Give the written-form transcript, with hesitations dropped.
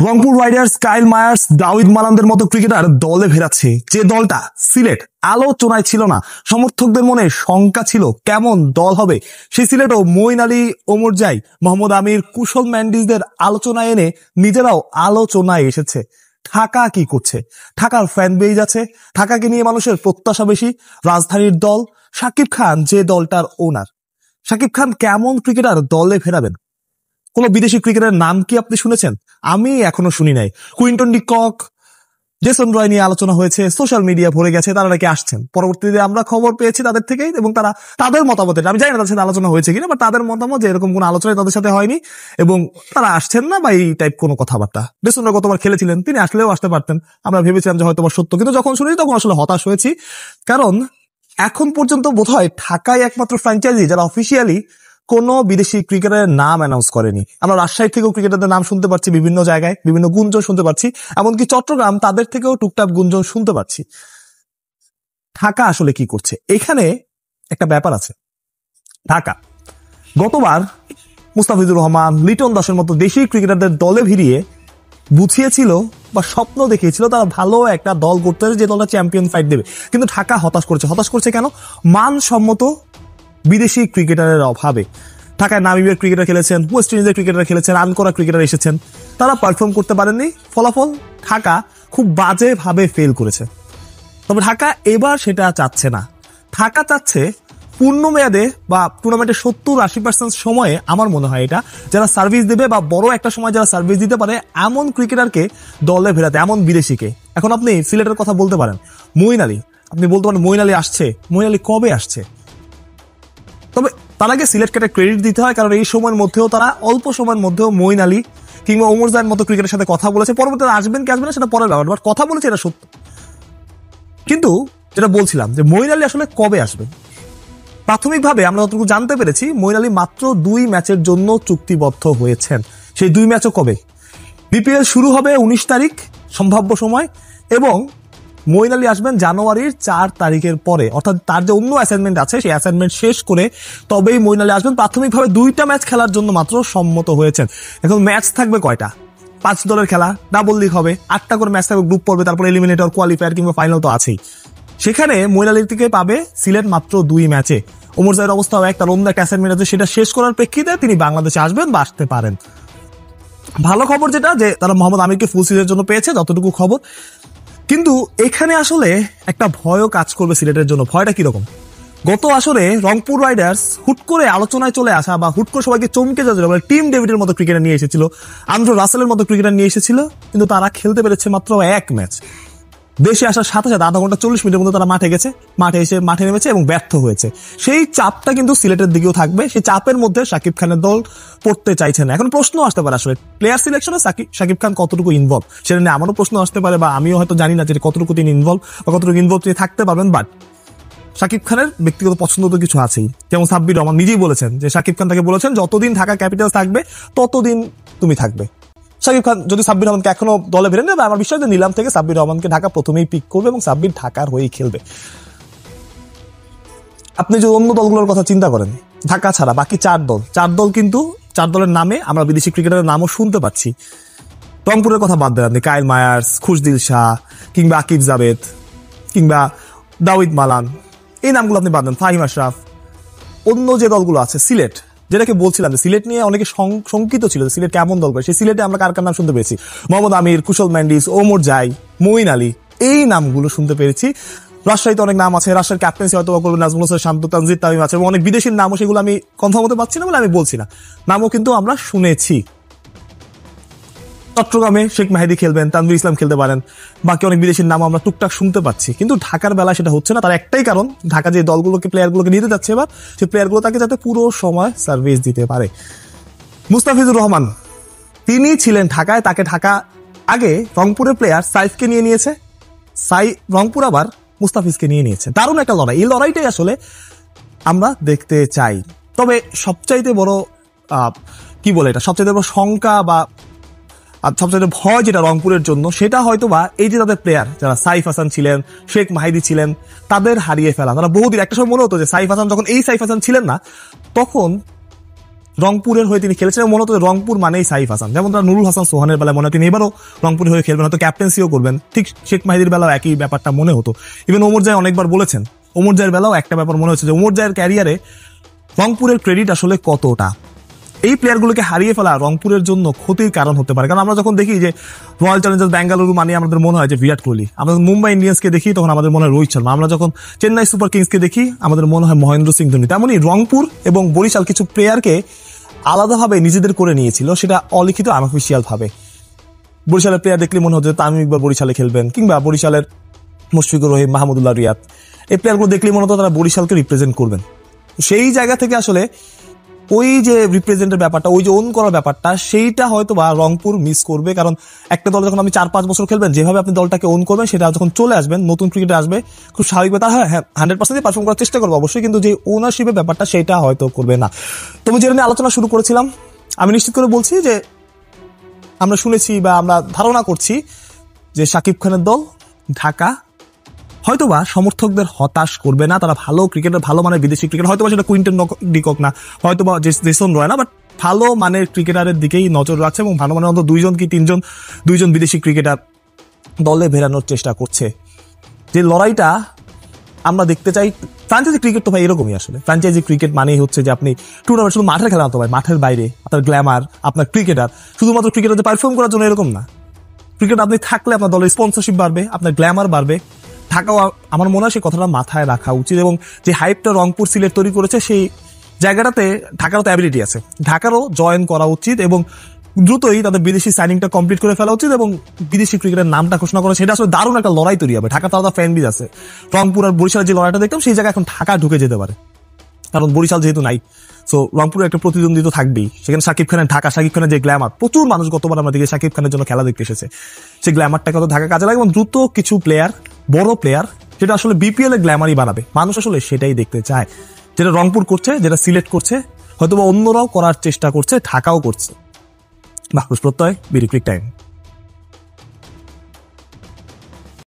Rangpur Riders, Kyle Mayers, দাউদ মালানদের মতো cricketer দলে ফেরাচ্ছে। যে দলটা সিলেট আলোচনায় ছিল না, সমর্থকদের মনে শঙ্কা ছিল কেমন দল হবে, সেই সিলেটও মঈন আলী, ওমর জাই, মোহাম্মদ আমির, কুশল ম্যান্ডিসদের আলোচনায় এনে নিজেরাও আলোচনায় এসেছে। ঢাকা কি করছে? ঢাকার ফ্যান বেজ আছে, ঢাকাকে নিয়ে মানুষের প্রত্যাশা বেশি। রাজধানীর দল, শাকিব খান যে দলটার ওনার। শাকিব খান কেমন ক্রিকেটার দলে ফেরাবেন? কোন বিদেশি ক্রিকেটারের নাম কি আপনি শুনেছেন? আমি এখনো শুনি নাই। Quinton de Kock, Jason Roy নিয়ে আলোচনা হয়েছে, সোশ্যাল মিডিয়া ভরে গেছে, তারা নাকি আসছেন। পরবর্তীতে আমরা খবর পেয়েছি তাদের থেকেই, এবং তারা তাদের মতামত, আমি জানি না তাদের সাথে আলোচনা হয়েছে কিনা, বাট তাদের মতামত যে এরকম কোন আলোচনা তাদের সাথে হয়নি এবং তারা আসছেন না বা এই টাইপ কোনো কথাবার্তা। জেসন রয় গতবার খেলেছিলেন, তিনি আসলেও আসতে পারতেন, আমরা ভেবেছিলাম যে হয়তো সত্য, কিন্তু যখন শুনেছি তখন আসলে হতাশ হয়েছি। কারণ এখন পর্যন্ত বোধহয় ঢাকায় একমাত্র ফ্র্যাঞ্চাইজি যারা অফিসিয়ালি কোন বিদেশি ক্রিকেটারের নাম অ্যানাউন্স করেনি। আমরা রাজশাহী থেকেও ক্রিকেটারদের নাম শুনতে পাচ্ছি, বিভিন্ন জায়গায় বিভিন্ন গুঞ্জন শুনতে পাচ্ছি, এমনকি চট্টগ্রাম তাদের থেকেও টুকটাক গুঞ্জন শুনতে পাচ্ছি। ঢাকা আসলে কি করছে? এখানে একটা ব্যাপার আছে। ঢাকা গতবার মুস্তাফিজুর রহমান, লিটন দাসের মতো দেশি ক্রিকেটারদের দলে ভিড়িয়ে বুঝিয়েছিল বা স্বপ্ন দেখিয়েছিল তারা ভালো একটা দল করতে, যে দলটা চ্যাম্পিয়ন ফাইট দেবে। কিন্তু ঢাকা হতাশ করছে কেন? মানসম্মত বিদেশি ক্রিকেটারের অভাবে। ঢাকায় নামিবিয়ার ক্রিকেটার খেলেছেন, ওয়েস্ট ইন্ডিজের ক্রিকেটার খেলেছেন, রান করা ক্রিকেটার এসেছেন, তারা পারফর্ম করতে পারেননি। ফলাফল ঢাকা খুব বাজে ভাবে ফেল করেছে। তবে ঢাকা এবার সেটা চাচ্ছে না। ঢাকা চাচ্ছে পূর্ণ মেয়াদে বা টুর্নামেন্টের 70-80% সময়ে, আমার মনে হয় এটা, যারা সার্ভিস দেবে বা বড় একটা সময় যারা সার্ভিস দিতে পারে এমন ক্রিকেটারকে দলে ফেরাতে, এমন বিদেশিকে। এখন আপনি সিলেটের কথা বলতে পারেন, মঈন আলী, আপনি বলতে পারেন মঈন আলী আসছে। মঈন আলী কবে আসছে? তবে তার আগে সিলেটকে একটা ক্রেডিট দিতে হয়, কারণ এই সময়ের মধ্যেও তারা অল্প সময়ের মধ্যেও মঈন আলী কিংবা ওমর জাইয়ের মতো ক্রিকেটের সাথে কথা বলেছে। পরবর্তীতে আসবেন কি আসবেন না সেটা পরের ব্যাপার, বাট কথা বলেছে এটা সত্য। কিন্তু যেটা বলছিলাম যে মঈন আলী আসলে কবে আসবে, প্রাথমিকভাবে আমরা যতটুকু জানতে পেরেছি মঈন আলী মাত্র 2 ম্যাচের জন্য চুক্তিবদ্ধ হয়েছেন। সেই 2 ম্যাচও কবে? বিপিএল শুরু হবে 19 তারিখ সম্ভাব্য সময়, এবং মঈন আলী আসবেন জানুয়ারির 4 তারিখের পরে, অর্থাৎ তার যে অন্য অ্যাসাইনমেন্ট আছে সেই অ্যাসাইনমেন্ট শেষ করে তবেই মঈন আলী আসবেন। প্রাথমিকভাবে 2টা ম্যাচ খেলার জন্য মাত্র সম্মত হয়েছেন। এখন ম্যাচ থাকবে কয়টা? 5 দলের খেলা, ডাবল লিগ হবে, 8টা করে ম্যাচ থাকবে, গ্রুপ পর্বে, তারপরে এলিমিনেটর, কোয়ালিফায়ার কিংবা ফাইনাল তো আছেই। সেখানে মঈন আলীর থেকে পাবে সিলেট মাত্র 2 ম্যাচে। ওমর জাইয়ের অবস্থাও তার অন্য একটা অ্যাসাইনমেন্ট আছে, সেটা শেষ করার প্রেক্ষিতে তিনি বাংলাদেশে আসবেন বা আসতে পারেন। ভালো খবর যেটা, যে তারা মোহাম্মদ আমিরকে ফুল সিজনের জন্য পেয়েছে, যতটুকু খবর। কিন্তু এখানে আসলে একটা ভয়ও কাজ করবে সিলেটের জন্য। ভয়টা কিরকম? গত আসরে রংপুর রাইডার্স হুট করে আলোচনায় চলে আসা বা হুট করে সবাইকে চমকে যাচ্ছে, টিম ডেভিডের মতো ক্রিকেটার নিয়ে এসেছিল, আন্দ্রু রাসেলের মতো ক্রিকেটার নিয়ে এসেছিল, কিন্তু তারা খেলতে পেরেছে মাত্র 1 ম্যাচ। দেশে আসার সাথে সাথে আধা ঘন্টা 40 মিনিটের মধ্যে তারা মাঠে নেমেছে এবং ব্যর্থ হয়েছে। সেই চাপটা কিন্তু সিলেটের দিকেও থাকবে। সেই চাপের মধ্যে শাকিব খানের দল পড়তে চাইছে না। এখন প্রশ্ন আসতে পারে আসলে প্লেয়ার সিলেকশনে শাকিব খান কতটুকু ইনভলভ, সেটা নিয়ে আমারও প্রশ্ন আসতে পারে, বা আমিও হয়তো জানি না যে কতটুকু তিনি ইনভলভ বা কতটুকু ইনভলভ তিনি থাকতে পারবেন। বাট শাকিব খানের ব্যক্তিগত পছন্দ তো কিছু আছেই। যেমন সাব্বির রহমান নিজেই বলেছেন যে শাকিব খান তাকে বলেছেন যতদিন ঢাকা ক্যাপিটালস থাকবে ততদিন তুমি থাকবে। শাকিব খান যদি সাব্বির রহমানকে এখনো দলে বেরেন না, আমার বিশ্বাস যে নিলাম থেকে সাব্বির রহমানকে ঢাকা প্রথমেই পিক করবে এবং সাব্বির ঢাকার হয়েই খেলবে। আপনি যদি অন্য দলগুলোর কথা চিন্তা করেন, ঢাকা ছাড়া বাকি 4 দল কিন্তু 4 দলের নামে আমরা বিদেশি ক্রিকেটারের নামও শুনতে পাচ্ছি। রংপুরের কথা বাদ দেন আপনি, কাইল মায়ার্স, খুশদিল শাহ কিংবা আকিব জাবেদ কিংবা দাউদ মালান, এই নামগুলো আপনি বাদ দেন, ফাহিম আশরাফ। অন্য যে দলগুলো আছে, সিলেট, যেটাকে বলছিলাম যে সিলেট নিয়ে অনেকে শঙ্কিত ছিল সিলেট কেমন দল করে, সেই সিলেটে আমরা কার নাম শুনতে পেরেছি? মোহাম্মদ আমির, কুশল ম্যান্ডিস, ওমর জাই, মঈন আলী, এই নামগুলো শুনতে পেরেছি। রাজশাহীতে অনেক নাম আছে, রাজশাহীর ক্যাপ্টেন্সি হয়তো করবেন নাজমুল হোসেন শান্ত, তানজিদ তামিম আছে, এবং অনেক বিদেশির নামও, সেগুলো আমি কনফার্ম হতে পারছি না বলে আমি বলছি না, নামও কিন্তু আমরা শুনেছি। চট্টগ্রামে শেখ মেহেদী খেলবেন, তানভীর ইসলাম খেলতে পারেন, বাকি অনেক বিদেশির নাম আমরা টুকটাক শুনতে পাচ্ছি। কিন্তু ঢাকার বেলা সেটা হচ্ছে না। তার একটাই কারণ, ঢাকা যে প্লেয়ারগুলোকে নিতে যাচ্ছে এবার, সেই প্লেয়ারগুলো তাকে যাতে পুরো সময় সার্ভিস দিতে পারে। মুস্তাফিজুর রহমান তিনি ছিলেন ঢাকায়, তাকে ঢাকা আগে রংপুরের প্লেয়ার সাইফকে নিয়ে নিয়েছে, রংপুর আবার মুস্তাফিজকে নিয়ে নিয়েছে। দারুণ একটা লড়াই, এই লড়াইটাই আসলে আমরা দেখতে চাই। তবে সবচাইতে বড় সবচাইতে বড় শঙ্কা বা সবচেয়ে ভয় যেটা রংপুরের জন্য, সেটা হয়তো বা এই যে তাদের প্লেয়ার যারা সাইফ হাসান ছিলেন, শেখ মাহিদি ছিলেন, তাদের হারিয়ে ফেলা। তারা বহুদিন, একটা সময় মনে হতো যে সাইফ হাসান যখন ছিলেন না, তখন রংপুরের হয়ে তিনি খেলেছেন, মূলত রংপুর মানেই সাইফ হাসান। যেমন তারা নুরুল হাসান সোহানের বেলায় মনে হয় তিনি এবারও রংপুরের হয়ে খেলবেন, হয়তো ক্যাপ্টেন্সিও করবেন। ঠিক শেখ মাহিদির বেলাও একই ব্যাপারটা মনে হতো। ইভেন ওমর জায় অনেকবার বলেছেন, ওমর জায়ের বেলাও একটা ব্যাপার মনে হচ্ছে যে ওমর জায়ের ক্যারিয়ারে রংপুরের ক্রেডিট আসলে কতটা। এই প্লেয়ারগুলোকে হারিয়ে ফেলা রংপুরের জন্য ক্ষতির কারণ হতে পারে। কারণ আমরা যখন দেখি যে রয়্যাল চ্যালেঞ্জার্স ব্যাঙ্গালুরু মানে আমাদের মনে হয় যে বিরাট কোহলি, আমরা মুম্বাই ইন্ডিয়ান্সকে দেখি তখন আমাদের মনে হয় রোহিত শর্মা, আমরা যখন চেন্নাই সুপার কিংসকে দেখি আমাদের মনে হয় মহেন্দ্র সিং ধোনি। তেমনই রংপুর এবং বরিশাল কিছু প্লেয়ারকে আলাদাভাবে নিজেদের করে নিয়েছিল, সেটা অলিখিত আনঅফিসিয়াল ভাবে। বরিশালের প্লেয়ার দেখলে মনে হচ্ছে তামিম ইকবাল বরিশালে খেলবেন, কিংবা বরিশালের মুশফিকুর রহিম, মাহমুদুল্লাহ রিয়াদ, এই প্লেয়ারগুলো দেখলে মনে হতো তারা বরিশালকে রিপ্রেজেন্ট করবেন। সেই জায়গা থেকে আসলে ওই যে রিপ্রেজেন্টের ব্যাপারটা, ওই যে ওন করার ব্যাপারটা, সেইটা হয়তো বা রংপুর মিস করবে। কারণ একটা দল যখন আপনি 4-5 বছর খেলবেন, যেভাবে আপনি দলটাকে ওন করবেন, সেটা যখন চলে আসবেন, নতুন ক্রিকেটে আসবে, খুব স্বাভাবিক। তার হ্যাঁ 100% পারফর্ম করার চেষ্টা করবো অবশ্যই, কিন্তু যে ওনারশিপের ব্যাপারটা সেটা হয়তো করবে না। তবে যেটা নিয়ে আলোচনা শুরু করেছিলাম, আমি নিশ্চিত করে বলছি যে আমরা শুনেছি বা আমরা ধারণা করছি যে শাকিব খানের দল ঢাকা হয়তোবা সমর্থকদের হতাশ করবে না। তারা ভালো ক্রিকেটার, ভালো মানের বিদেশি ক্রিকেটার, হয়তোবা সেটা কুইন্টন ডিকক না, হয়তোবা জেসন রয় না, বাট ভালো মানের ক্রিকেটারের দিকেই নজর রাখছে এবং ভালো মানের অন্তত 2 কি 3 বিদেশি ক্রিকেটার দলে ভেড়ানোর চেষ্টা করছে। যে লড়াইটা আমরা দেখতে চাই। ফ্র্যাঞ্চাইজি ক্রিকেট তো ভাই এরকমই আসলে। ফ্র্যাঞ্চাইজি ক্রিকেট মানেই হচ্ছে যে আপনি টুর্নামেন্ট শুধু মাঠের খেলা হতে পারে, মাঠের বাইরে আপনার গ্ল্যামার, আপনার ক্রিকেটার শুধুমাত্র ক্রিকেটারদের পারফর্ম করার জন্য এরকম না। ক্রিকেট আপনি থাকলে আপনার দলের স্পন্সরশিপ বাড়বে, আপনার গ্ল্যামার বাড়বে। ঢাকাও আমার মনে হয় সেই কথাটা মাথায় রাখা উচিত, এবং যে হাইপটা রংপুর সিলেট তৈরি করেছে সেই জায়গাটাতে ঢাকারও তো অ্যাবিলিটি আছে, ঢাকারও জয়েন করা উচিত এবং দ্রুতই তাদের বিদেশি সাইনিংটা কমপ্লিট করে ফেলা উচিত এবং বিদেশি ক্রিকেটের নামটা ঘোষণা করা, সেটা আসলে দারুণ একটা লড়াই তৈরি হবে। ঢাকা তো আলাদা ফ্যান বেজ আছে, রংপুর আর বরিশালের যে লড়াইটা দেখতাম সেই জায়গায় এখন ঢাকা ঢুকে যেতে পারে, কারণ বরিশাল যেহেতু নাই। সো রংপুরের একটা প্রতিদ্বন্দ্বী তো থাকবেই সেখানে। শাকিব খানের ঢাকা, শাকিব খানের যে গ্ল্যামার, প্রচুর মানুষ গতবার আমরা দেখি শাকিব খানের জন্য খেলা দেখতে এসেছে, সেই গ্ল্যামারটাকে তো ঢাকা কাজে লাগে এবং দ্রুত কিছু প্লেয়ার, বড় প্লেয়ার, যেটা আসলে বিপিএল এর গ্ল্যামারই বানাবে। মানুষ আসলে সেটাই দেখতে চায়, যেটা রংপুর করছে, যেটা সিলেট করছে, হয়তোবা অন্যরাও করার চেষ্টা করছে, ঢাকাও করছে। বাহরুজ প্রত্যয়, বিডি ক্রিক টাইম।